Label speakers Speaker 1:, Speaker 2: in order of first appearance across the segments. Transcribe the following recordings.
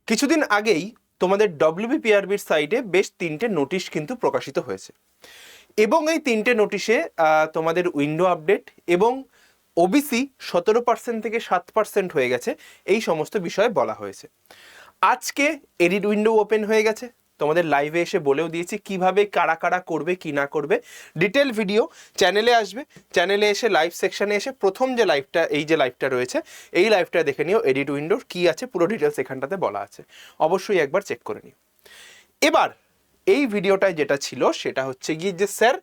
Speaker 1: কিছুদিন আগেই তোমাদের ডব্লিউবিপিআরবির সাইটে বেশ 3টে নোটিশ কিন্তু প্রকাশিত হয়েছে এবং এই 3টে নোটিশে তোমাদের উইন্ডো আপডেট এবং ওবিসি 17% থেকে 7% হয়ে গেছে এই সমস্ত বিষয়ে বলা হয়েছে। আজকে এডিট উইন্ডো ওপেন হয়ে গেছে, তোমাদের লাইভে এসে বলেও দিয়েছি কিভাবে কারা কারা করবে কি না করবে। ডিটেল ভিডিও চ্যানেলে আসবে, চ্যানেলে এসে লাইভ সেকশনে এসে প্রথম যে লাইভটা, এই যে লাইভটা রয়েছে এই লাইভটা দেখে নিও। এডিট উইন্ডোর কি আছে পুরো ডিটেলস এখানটাতে বলা আছে, অবশ্যই একবার চেক করে নিও। এবার এই ভিডিওটায় যেটা ছিল সেটা হচ্ছে গিয়ে যে স্যার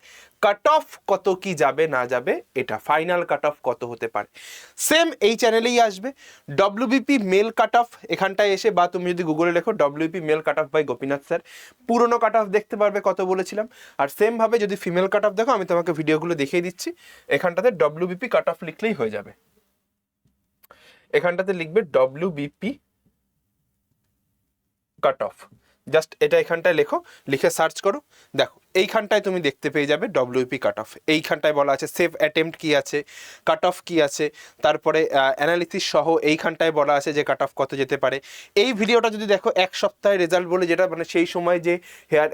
Speaker 1: কাট অফ কত কি যাবে না যাবে, এটা ফাইনাল কাট অফ কত হতে পারে, সেম এই চ্যানেলেই আসবে। ডব্লিউবিপি মেল কাট অফ এখানটায় এসে, বা তুমি যদি গুগলে লেখো WBP male cut off by Gopinath sir, পুরনো কাট অফ দেখতে পারবে কত বলেছিলাম। আর সেম ভাবে যদি ফিমেল কাট অফ দেখো, আমি তোমাকে ভিডিওগুলো দেখিয়ে দিচ্ছি, এখানটাতে ডব্লিউবিপি কাট অফ লিখলেই হয়ে যাবে। এখানটাতে লিখবে ডব্লিউবিপি কাট অফ, জাস্ট এটা এখানটায় লেখো, লিখে সার্চ করো, দেখো এইখানটায় তুমি দেখতে পেয়ে যাবে ডব্লিউপি কাট অফ। এইখানটায় বলা আছে সেভ অ্যাটেম্প্ট কি আছে, কাট অফ কি আছে, তারপরে অ্যানালিসিস সহ এইখানটায় বলা আছে যে কাট অফ কত যেতে পারে। এই ভিডিওটা যদি দেখো এক সপ্তাহের রেজাল্ট বলে, যেটা মানে সেই সময় যে হেয়ার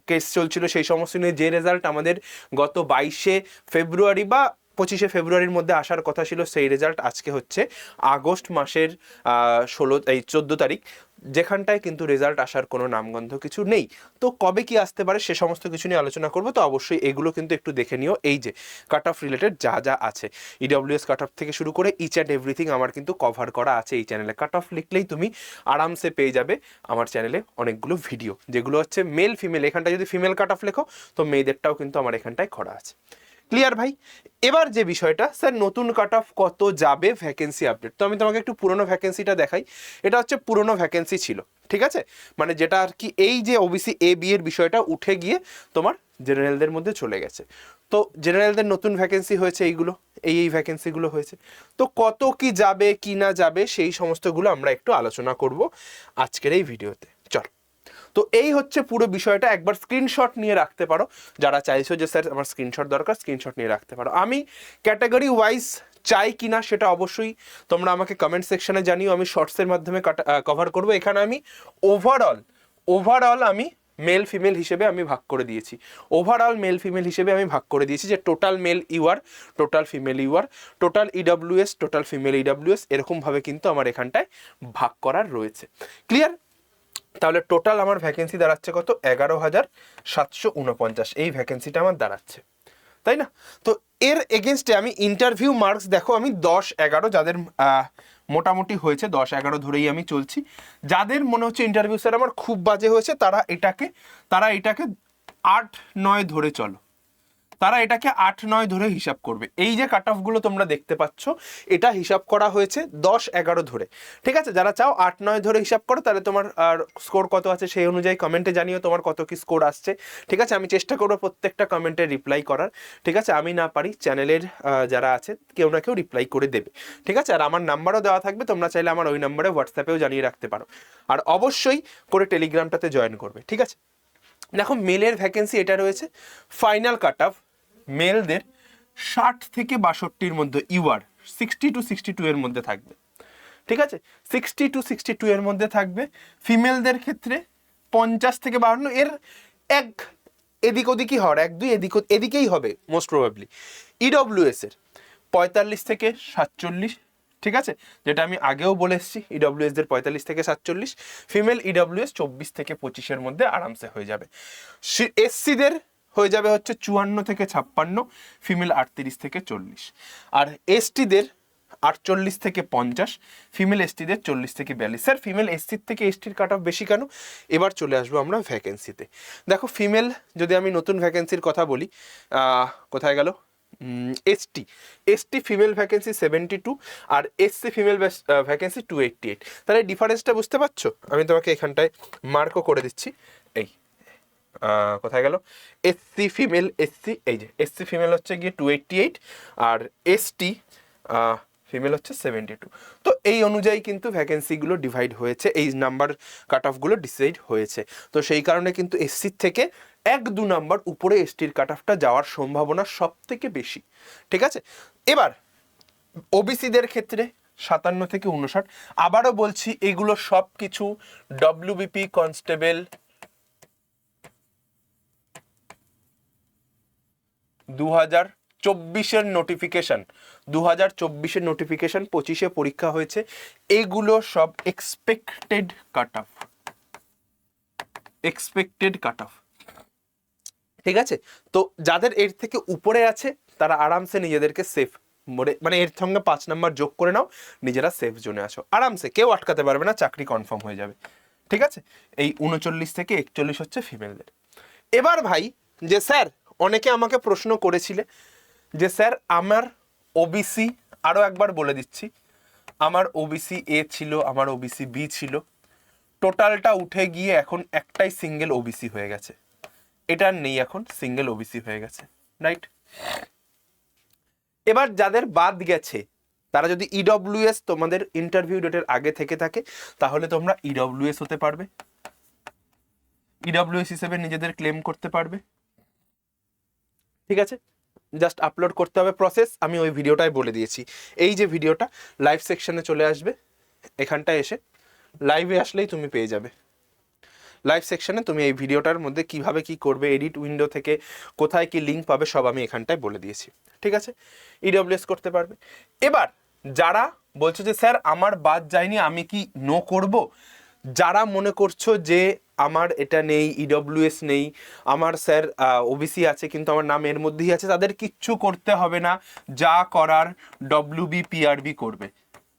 Speaker 1: কেস চলছিল সেই সমস্ত নিয়ে যে রেজাল্ট আমাদের গত 22শে ফেব্রুয়ারি বা 25শে ফেব্রুয়ারির মধ্যে আসার কথা ছিল, সেই রেজাল্ট আজকে হচ্ছে আগস্ট মাসের 14 তারিখ, যেখানটায় কিন্তু রেজাল্ট আসার কোনো নামগন্ধ কিছু নেই। তো কবে কি আসতে পারে সে সমস্ত কিছু নিয়ে আলোচনা করবো, তো অবশ্যই এগুলো কিন্তু একটু দেখে নিও। এই যে কাট অফ রিলেটেড যা যা আছে, ইডব্লিউএস কাট অফ থেকে শুরু করে ইচ অ্যান্ড এভরিথিং আমার কিন্তু কভার করা আছে এই চ্যানেলে। কাট অফ লিখলেই তুমি আরামসে পেয়ে যাবে আমার চ্যানেলে অনেকগুলো ভিডিও, যেগুলো হচ্ছে মেল ফিমেল। এখানটায় যদি ফিমেল কাট অফ লেখো তো মেয়েদেরটাও কিন্তু আমার এখানটায় করা আছে। ক্লিয়ার ভাই? এবার যে বিষয়টা, স্যার নতুন কাট অফ কত যাবে, ভ্যাকেন্সি আপডেট। তো আমি তোমাকে একটু পুরনো ভ্যাকেন্সিটা দেখাই। এটা হচ্ছে পুরনো ভ্যাকেন্সি ছিল, ঠিক আছে, মানে যেটা আর কি এই যে ওবিসি এ বি এর বিষয়টা উঠে গিয়ে তোমার জেনারেলদের মধ্যে চলে গেছে। তো জেনারেলদের নতুন ভ্যাকেন্সি হয়েছে এইগুলো, এই ভ্যাকেন্সিগুলো হয়েছে। তো কত কি যাবে কি না যাবে সেই সমস্তগুলো আমরা একটু আলোচনা করব আজকের এই ভিডিওতে। চল, তো এই হচ্ছে পুরো বিষয়টা। একবার স্ক্রিনশট নিয়ে রাখতে পারো, যারা চাইছো যে স্যার আমার স্ক্রিনশট দরকার, স্ক্রিনশট নিয়ে রাখতে পারো। আমি ক্যাটাগরি ওয়াইজ চাই কিনা সেটা অবশ্যই তোমরা আমাকে কমেন্ট সেকশনে জানিও, আমি শর্টসের মাধ্যমে কভার করব। এখানে আমি ওভারঅল আমি মেল ফিমেল হিসেবে আমি ভাগ করে দিয়েছি, ওভারঅল মেল ফিমেল হিসেবে আমি ভাগ করে দিয়েছি, যে total male UR, total female UR, total EWS, total female EWS, এরকমভাবে কিন্তু আমার এখানটায় ভাগ করার রয়েছে। ক্লিয়ার? তাহলে টোটাল আমার ভ্যাকেন্সি দাঁড়াচ্ছে কত? 11,749 এই ভ্যাকেন্সিটা আমার দাঁড়াচ্ছে, তাই না? তো এর এগেনস্টে আমি ইন্টারভিউ মার্কস দেখো, আমি 10-11 যাদের মোটামুটি হয়েছে, 10-11 ধরেই আমি চলছি। যাদের মনে হচ্ছে ইন্টারভিউ স্যার আমার খুব বাজে হয়েছে, তারা এটাকে 8-9 ধরে চলো, তারা এটাকে 8-9 ধরে হিসাব করবে। এই যে কাট অফগুলো তোমরা দেখতে পাচ্ছ, এটা হিসাব করা হয়েছে 10-11 ধরে, ঠিক আছে? যারা চাও 8-9 ধরে হিসাব করো, তাহলে তোমার আর স্কোর কত আছে সেই অনুযায়ী কমেন্টে জানিও তোমার কত কি স্কোর আসছে, ঠিক আছে? আমি চেষ্টা করবো প্রত্যেকটা কমেন্টে রিপ্লাই করার, ঠিক আছে? আমি না পারি, চ্যানেলের যারা আছে কেউ না কেউ রিপ্লাই করে দেবে, ঠিক আছে? আর আমার নাম্বারও দেওয়া থাকবে, তোমরা চাইলে আমার ওই নাম্বারে হোয়াটসঅ্যাপেও জানিয়ে রাখতে পারো। আর অবশ্যই করে টেলিগ্রামটাতে জয়েন করবে, ঠিক আছে? দেখো মেলের ভ্যাকেন্সি এটা রয়েছে, ফাইনাল কাট অফ মেলদের 60 থেকে 62-র মধ্যে, ইউআর 60-62 এর মধ্যে থাকবে, ঠিক আছে? 60-62 এর মধ্যে থাকবে। ফিমেলদের ক্ষেত্রে 50 থেকে 52, এর এক এদিক ওদিকই হওয়ার, 1-2 এদিকেই হবে মোস্ট প্রবাবলি। ইডব্লিউএস এর 45 থেকে 47, ঠিক আছে, যেটা আমি আগেও বলে এসেছি, ইডব্লিউএস দের 45 থেকে 47, ফিমেল ইডব্লিউএস 24 থেকে 25-এর মধ্যে আরামসে হয়ে যাবে। এসসিদের হয়ে যাবে হচ্ছে 54 থেকে 56, ফিমেল 38 থেকে 40, আর এসটিদের 48 থেকে 50, ফিমেল এসটিদের 40 থেকে 42। স্যার ফিমেল এসসির থেকে এসটির কাট অফ বেশি কেন? এবার চলে আসবো আমরা ভ্যাকেন্সিতে। দেখো ফিমেল যদি আমি নতুন ভ্যাকেন্সির কথা বলি, কোথায় গেল? এসটি ফিমেল ভ্যাকেন্সি 72, আর এসসি ফিমেল ভ্যাকেন্সি 288। তাহলে ডিফারেন্সটা বুঝতে পারছো? আমি তোমাকে এখানটায় মার্কও করে দিচ্ছি, এই কোথায় গেল? এসসি ফিমেল, এসসি, এই যে এসসি ফিমেল হচ্ছে গিয়ে 288, আর এসটি ফিমেল হচ্ছে 72। তো এই অনুযায়ী কিন্তু ভ্যাকেন্সিগুলো ডিভাইড হয়েছে, এই নাম্বার কাট অফগুলো ডিসাইড হয়েছে। তো সেই কারণে কিন্তু এসসির থেকে 1-2 নাম্বার উপরে এসটির কাট অফটা যাওয়ার সম্ভাবনা সব থেকে বেশি, ঠিক আছে? এবার ওবিসিদের ক্ষেত্রে 57 থেকে 59। আবারও বলছি এগুলো সব কিছু ডব্লিউবিপি কনস্টেবল 2024-এর নোটিফিকেশন, 2024-এর নোটিফিকেশন, 25-এ পরীক্ষা হয়েছে। এগুলো সব expected cut off, expected cut off. ঠিক আছে, তো যাদের এর থেকে উপরে আছে তারা আরামসে নিজেদেরকে সেফ মানে এর সঙ্গে 5 নাম্বার যোগ করে নাও, নিজেরা সেফ জোনে আসো আরামসে, কেউ আটকাতে পারবে না, চাকরি কনফার্ম হয়ে যাবে। ঠিক আছে, এই 39 থেকে 41 হচ্ছে ফিমেলদের। এবার ভাই যে স্যার, অনেকে আমাকে প্রশ্ন করেছিলে যে স্যার আমার ওবিসি, আরও একবার বলে দিচ্ছি, আমার ওবিসি এ ছিল, আমার ওবিসি বি ছিল, টোটালটা উঠে গিয়ে এখন একটাই সিঙ্গেল ওবিসি হয়ে গেছে, এটা নেই, এখন সিঙ্গেল ওবিসি হয়ে গেছে, রাইট? এবার যাদের বাদ গেছে তারা যদি ইডব্লিউএস তোমাদের ইন্টারভিউ ডেটের আগে থেকে থাকে তাহলে তোমরা ইডব্লিউএস হতে পারবে, ইডব্লিউএস হিসেবে নিজেদের ক্লেম করতে পারবে। ঠিক আছে, জাস্ট আপলোড করতে হবে, প্রসেস আমি ওই ভিডিওটাই বলে দিয়েছি। এই যে ভিডিওটা লাইভ সেকশনে চলে আসবে, এখানটায় এসে লাইভে আসলেই তুমি পেয়ে যাবে। লাইভ সেকশনে তুমি এই ভিডিওটার মধ্যে কিভাবে কি করবে, এডিট উইন্ডো থেকে কোথায় কি লিঙ্ক পাবে সব আমি এখানটায় বলে দিয়েছি। ঠিক আছে, ইডব্লিউএস করতে পারবে। এবার যারা বলছো যে স্যার আমার বাদ যায়নি, আমি কি নো করব, যারা মনে করছো যে আমার এটা নেই, ইডব্লিউএস নেই, আমার স্যার ওবিসি আছে কিন্তু আমার নাম এর মধ্যেই আছে, তাদের কিচ্ছু করতে হবে না, যা করার ডব্লিউবিপিআরবি করবে।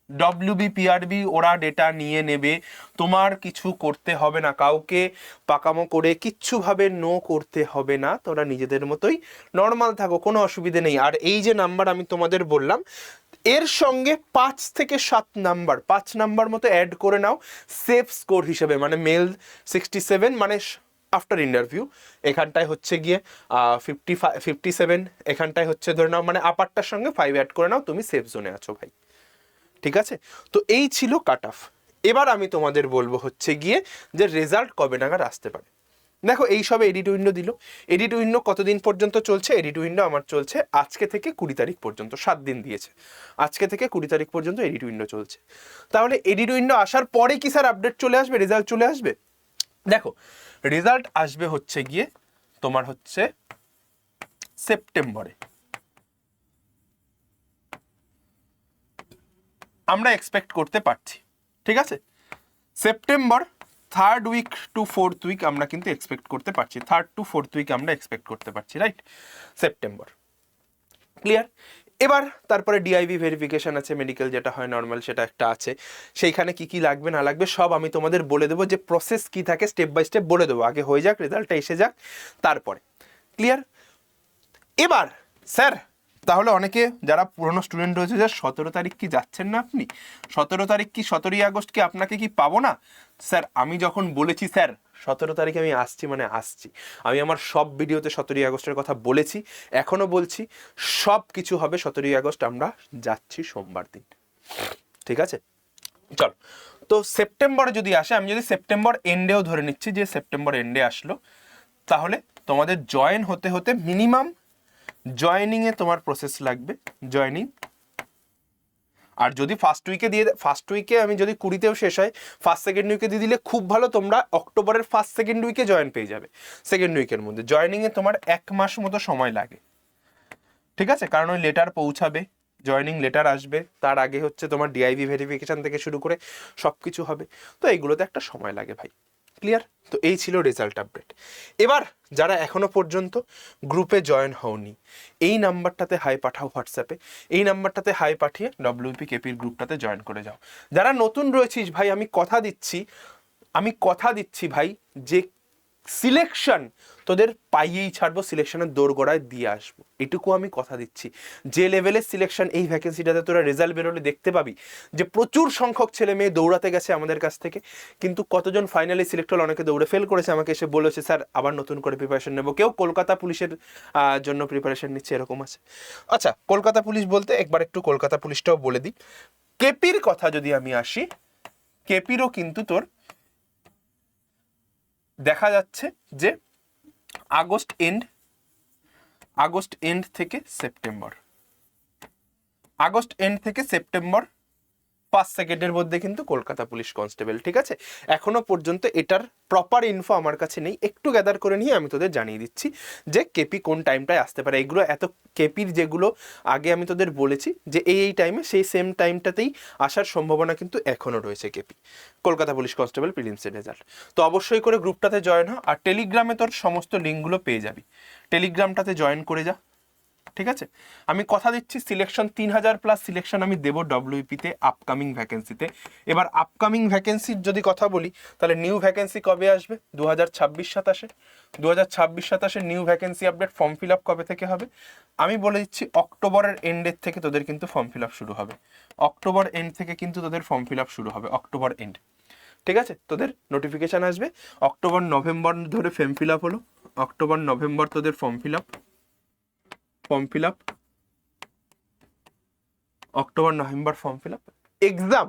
Speaker 1: ডব্লিউবিপিআরবি ওরা ডেটা নিয়ে নেবে, তোমার কিছু করতে হবে না, কাউকে পাকামো করে কিচ্ছুভাবে নো করতে হবে না, তোরা নিজেদের মতোই নর্মাল থাকো, কোনো অসুবিধে নেই। আর এই যে নাম্বার আমি তোমাদের বললাম এর সঙ্গে 5 থেকে 7 নাম্বার, 5 নাম্বার মতো অ্যাড করে নাও সেফ স্কোর হিসেবে, মানে মেল 67, মানে আফটার ইন্টারভিউ এখানটায় হচ্ছে গিয়ে 57, এখানটায় হচ্ছে ধরে নাও, মানে আপারটার সঙ্গে 5 অ্যাড করে নাও, তুমি সেফ জোনে আছো ভাই। ঠিক আছে, তো এই ছিল কাট অফ। এবার আমি তোমাদের বলবো হচ্ছে গিয়ে যে রেজাল্ট কবে নাগাদ আসতে পারে। দেখো এই সবে এডিট উইন্ডো দিল, এডিট উইন্ডো কতদিন পর্যন্ত চলছে? এডিট উইন্ডো আমার চলছে আজকে থেকে 20 তারিখ পর্যন্ত, 7 দিন দিয়েছে, আজকে থেকে 20 তারিখ পর্যন্ত এডিট উইন্ডো চলছে। তাহলে এডিট উইন্ডো আসার পরে কি স্যার আপডেট চলে আসবে, রেজাল্ট চলে আসবে? দেখো রেজাল্ট আসবে হচ্ছে গিয়ে তোমার হচ্ছে সেপ্টেম্বরে, আমরা এক্সপেক্ট করতে পারছি। ঠিক আছে, September 3rd week two 4th week আমরা কিন্তু এক্সপেক্ট করতে পারছি, 3rd to 4th উইক আমরা এক্সপেক্ট করতে পারছি, রাইট? September, clear? এবার তারপরে ডিআইভি ভেরিফিকেশন আছে, মেডিকেল যেটা হয় নর্মাল সেটা একটা আছে, সেইখানে কি কি লাগবে না লাগবে সব আমি তোমাদের বলে দেবো, যে প্রসেস কি থাকে স্টেপ বাই স্টেপ বলে দেবো, আগে হয়ে যাক, রেজাল্টটা এসে যাক তারপরে, ক্লিয়ার? এবার স্যার তাহলে অনেকে যারা পুরনো স্টুডেন্ট রয়েছে, যে 17 তারিখ কি যাচ্ছেন না আপনি, 17 তারিখ কি 17ই আগস্ট কি আপনাকে কি পাবো না? স্যার আমি যখন বলেছি স্যার 17 তারিখে আমি আসছি মানে আসছি, আমি আমার সব ভিডিওতে 17ই আগস্টের কথা বলেছি, এখনো বলছি, সব কিছু হবে 17ই আগস্ট, আমরা যাচ্ছি সোমবার দিন। ঠিক আছে, চল। তো সেপ্টেম্বরে যদি আসে, আমি যদি সেপ্টেম্বর এন্ডেও ধরে নিচ্ছি যে সেপ্টেম্বর এন্ডে আসলো, তাহলে তোমাদের জয়েন হতে হতে মিনিমাম জয়েনিংয়ে তোমার প্রসেস লাগবে, জয়েনিং। আর যদি ফার্স্ট উইকে দিয়ে, ফার্স্ট উইকে আমি যদি 20তেও শেষ হয়, ফার্স্ট সেকেন্ড উইকে দিয়ে দিলে খুব ভালো, তোমরা অক্টোবরের ফার্স্ট সেকেন্ড উইকে জয়েন পেয়ে যাবে। সেকেন্ড উইকের মধ্যে জয়েনিংয়ে তোমার 1 মাস মতো সময় লাগে। ঠিক আছে, কারণ ওই লেটার পৌঁছাবে, জয়েনিং লেটার আসবে, তার আগে হচ্ছে তোমার ডিআইভি ভেরিফিকেশন থেকে শুরু করে সব কিছু হবে, তো এইগুলোতে একটা সময় লাগে ভাই, ক্লিয়ার? তো এই ছিল রেজাল্ট আপডেট। এবার যারা এখনো পর্যন্ত গ্রুপে জয়েন হওনি, এই নাম্বারটাতে হাই পাঠাও হোয়াটসঅ্যাপে, এই নাম্বারটাতে হাই পাঠিয়ে ডব্লিউপি কেপির গ্রুপটাতে জয়েন করে যাও। যারা নতুন রয়েছিস ভাই, আমি কথা দিচ্ছি ভাই, যে সিলেকশন তোদের পাইয়েই ছাড়বো, সিলেকশনের দোরগোড়ায় দিয়ে আসবো, এটুকু আমি কথা দিচ্ছি। যে লেভেলের সিলেকশন এই ভ্যাকেন্সিটাতে তোরা রেজাল্ট বেরোলে দেখতে পাবি, যে প্রচুর সংখ্যক ছেলে মেয়ে দৌড়াতে গেছে আমাদের কাছ থেকে, কিন্তু কতজন ফাইনালি সিলেক্ট হলো, অনেকে দৌড়ে ফেল করেছে, আমাকে এসে বলেছে স্যার আবার নতুন করে প্রিপারেশন নেবো, কেউ কলকাতা পুলিশের জন্য প্রিপারেশন নিচ্ছে, এরকম আছে। আচ্ছা, কলকাতা পুলিশ বলতে একবার একটু কলকাতা পুলিশটাও বলে দিই। কেপির কথা যদি আমি আসি, কেপিরও কিন্তু তোর দেখা যাচ্ছে যে আগস্ট এন্ড থেকে সেপ্টেম্বর 5 সেকেন্ডের মধ্যে কিন্তু কলকাতা পুলিশ কনস্টেবল। ঠিক আছে, এখনো পর্যন্ত এটার প্রপার ইনফো আমার কাছে নেই, একটু গ্যাদার করে নিয়ে আমি তোদের জানিয়ে দিচ্ছি যে কেপি কোন টাইমটায় আসতে পারে। এগুলো এত কেপির যেগুলো আগে আমি তোদের বলেছি যে এই টাইমে, সেই সেম টাইমটাতেই আসার সম্ভাবনা কিন্তু এখনও রয়েছে কেপি, কলকাতা পুলিশ কনস্টেবল প্রিলিমসের রেজাল্ট। তো অবশ্যই করে গ্রুপটাতে জয়েন হ, আর টেলিগ্রামে তোর সমস্ত লিঙ্কগুলো পেয়ে যাবি, টেলিগ্রামটাতে জয়েন করে যা। ঠিক আছে, আমি কথা দিচ্ছি সিলেকশন 3000+ সিলেকশন আমি দেবো ডব্লিউপিতে আপকামিং ভ্যাকেন্সিতে। এবার আপকামিং ভ্যাকেন্সির যদি কথা বলি, তাহলে নিউ ভ্যাকেন্সি কবে আসবে? 2026-27-এ। 2026-27-এ new vacancy update, form fill up কবে থেকে হবে? আমি বলে দিচ্ছি অক্টোবরের এন্ডের থেকে তোদের কিন্তু ফর্ম ফিল আপ শুরু হবে, অক্টোবর এন্ড থেকে কিন্তু তোদের ফর্ম ফিল আপ শুরু হবে, অক্টোবর এন্ড। ঠিক আছে, তোদের নোটিফিকেশান আসবে অক্টোবর নভেম্বর ধরে ফর্ম ফিল আপ হলো, অক্টোবর নভেম্বর তোদের form fill up, October November form fill up, exam.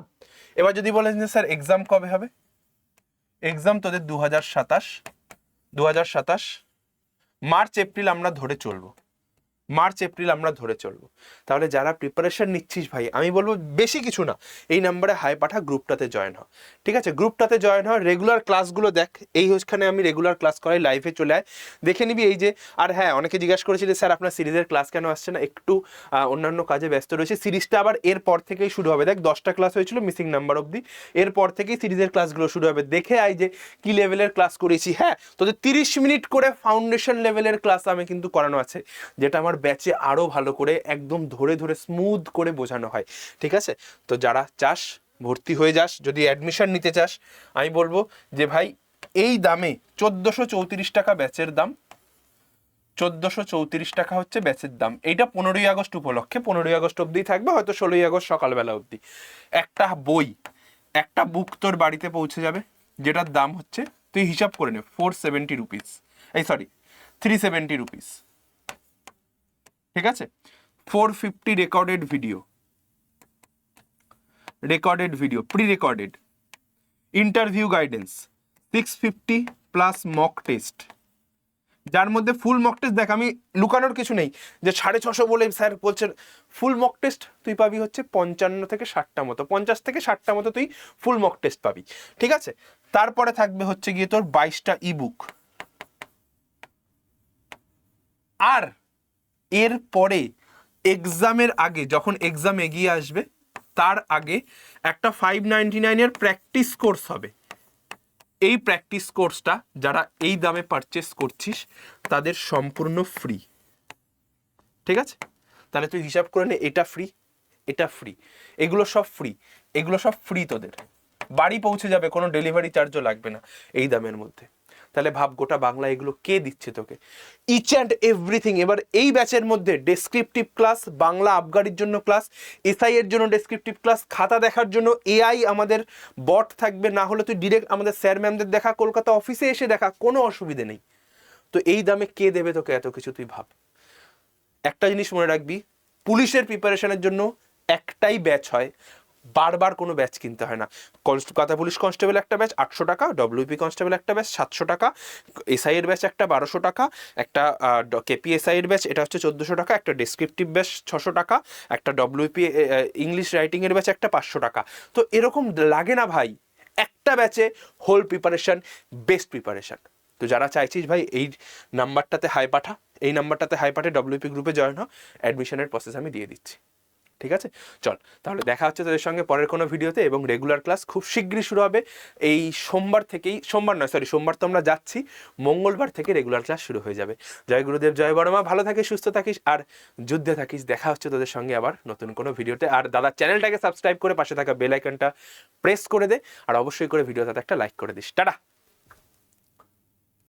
Speaker 1: এবার যদি বলেন যে স্যার এক্সাম কবে হবে, এক্সাম তোদের 2027 মার্চ এপ্রিল আমরা ধরে চলবো, মার্চ এপ্রিল আমরা ধরে চলবো। তাহলে যারা প্রিপারেশন নিচ্ছিস ভাই, আমি বলবো বেশি কিছু না, এই নাম্বারে হাই পাঠা, গ্রুপটাতে জয়েন হ। ঠিক আছে, গ্রুপটাতে জয়েন হ, রেগুলার ক্লাসগুলো দেখ, এই ওখানে আমি রেগুলার ক্লাস করাই, লাইভে চলে আয়, দেখে নিবি এই যে। আর হ্যাঁ, অনেকে জিজ্ঞাসা করেছিল স্যার আপনার সিরিজের ক্লাস কেন আসছে না, একটু অন্যান্য কাজে ব্যস্ত রয়েছে। সিরিজটা আবার এরপর থেকেই শুরু হবে, দেখ 10টা ক্লাস হয়েছিল মিসিং নাম্বার অবধি, এরপর থেকেই সিরিজের ক্লাসগুলো শুরু হবে। দেখে আয় যে কি লেভেলের ক্লাস করেছি। হ্যাঁ, তোদের 30 মিনিট করে ফাউন্ডেশন লেভেলের ক্লাস আমি কিন্তু করানো আছে, যেটা আমার ব্যাচে আরও ভালো করে একদম ধরে ধরে স্মুথ করে বোঝানো হয়। ঠিক আছে, তো যারা চাস ভর্তি হয়ে যাস, যদি অ্যাডমিশন নিতে চাস, আমি বলবো যে ভাই এই দামে 1434 টাকা ব্যাচের দাম, 1434 টাকা হচ্ছে ব্যাচের দাম। এইটা 15ই আগস্ট উপলক্ষে, 15ই আগস্ট অবধি থাকবে, হয়তো 16ই আগস্ট সকালবেলা অবধি। একটা বই, একটা বুক তোর বাড়িতে পৌঁছে যাবে, যেটার দাম হচ্ছে, তুই হিসাব করে নে, 470 রুপিস, এই সরি 370 রুপিস। ঠিক আছে, 450 recorded video, pre recorded interview guidance, 650 plus mock test, যার মধ্যে ফুল মক টেস্ট, দেখ আমি লুকানোর কিছু নেই যে 650 বলে স্যার বলছেন, ফুল মক টেস্ট তুই পাবি হচ্ছে 55 থেকে 60টা মতো, 50 থেকে 60টা মতো তুই ফুল মক টেস্ট পাবি। ঠিক আছে, তারপরে থাকবে হচ্ছে গিয়ে তোর 22টা ইবুক, আর এরপরে এক্সামের আগে, যখন এক্সাম এগিয়ে আসবে তার আগে একটা 599-এর প্র্যাকটিস কোর্স হবে। এই প্র্যাকটিস কোর্সটা যারা এই দামে পারচেস করছিস তাদের সম্পূর্ণ ফ্রি। ঠিক আছে, তাহলে তুই হিসাব করে নে, এটা ফ্রি, এটা ফ্রি, এগুলো সব ফ্রি, এগুলো সব ফ্রি, তোদের বাড়ি পৌঁছে যাবে, কোনো ডেলিভারি চার্জও লাগবে না এই দামের মধ্যে। তাহলে ভাব গোটা বাংলা এগুলো কে দিচ্ছে তোকে, ইচ অ্যান্ড এভরিথিং। এবার এই ব্যাচের মধ্যে ডেসক্রিপটিভ ক্লাস, বাংলা আবগারির জন্য ক্লাস, এসআই এর জন্য ডেসক্রিপটিভ ক্লাস, খাতা দেখার জন্য এআই আমাদের বট থাকবে, না হলে তুই ডিরেক্ট আমাদের স্যার ম্যামদের দেখা, কলকাতা অফিসে এসে দেখা, কোনো অসুবিধে নেই। তো এই দামে কে দেবে তোকে এত কিছু, তুই ভাব। একটা জিনিস মনে রাখবি, পুলিশের প্রিপারেশনের জন্য একটাই ব্যাচ হয়, বারবার কোনো ব্যাচ কিনতে হয় না। কলকাতা পুলিশ কনস্টেবল একটা ব্যাচ 800 টাকা, ডব্লিউপি কনস্টেবল একটা ব্যাচ 700 টাকা, এসআই এর ব্যাচ একটা 1200 টাকা, একটা কেপিএসআই এর ব্যাচ এটা হচ্ছে 1400 টাকা, একটা ডেসক্রিপটিভ ব্যাচ 600 টাকা, একটা ডব্লিউপি ইংলিশ রাইটিং এর ব্যাচ একটা 500 টাকা। তো এরকম লাগে না ভাই, একটা ব্যাচে হোল প্রিপারেশন, বেস্ট প্রিপারেশন। তো যারা চাইছিস ভাই এই নাম্বারটাতে হাই পাঠা, এই নাম্বারটাতে হাই পাঠে ডব্লিউপি গ্রুপে জয়েন হ, অ্যাডমিশনের প্রসেস আমি দিয়ে দিচ্ছি। ঠিক আছে, চল তাহলে দেখা হচ্ছে তাদের সঙ্গে পরের কোনো ভিডিওতে, এবং রেগুলার ক্লাস খুব শীঘ্রই শুরু হবে। এই সোমবার তো আমরা যাচ্ছি, মঙ্গলবার থেকে রেগুলার ক্লাস শুরু হয়ে যাবে। জয় গুরুদেব, জয় বড়মা, ভালো থাকিস, সুস্থ থাকিস, আর যুদ্ধে থাকিস। দেখা হচ্ছে তোদের সঙ্গে আবার নতুন কোনো ভিডিওতে। আর দাদা চ্যানেলটাকে সাবস্ক্রাইব করে পাশে থাকা বেল আইকনটা প্রেস করে দে, আর অবশ্যই করে ভিডিওটাতে একটা লাইক করে দিস। টাটা।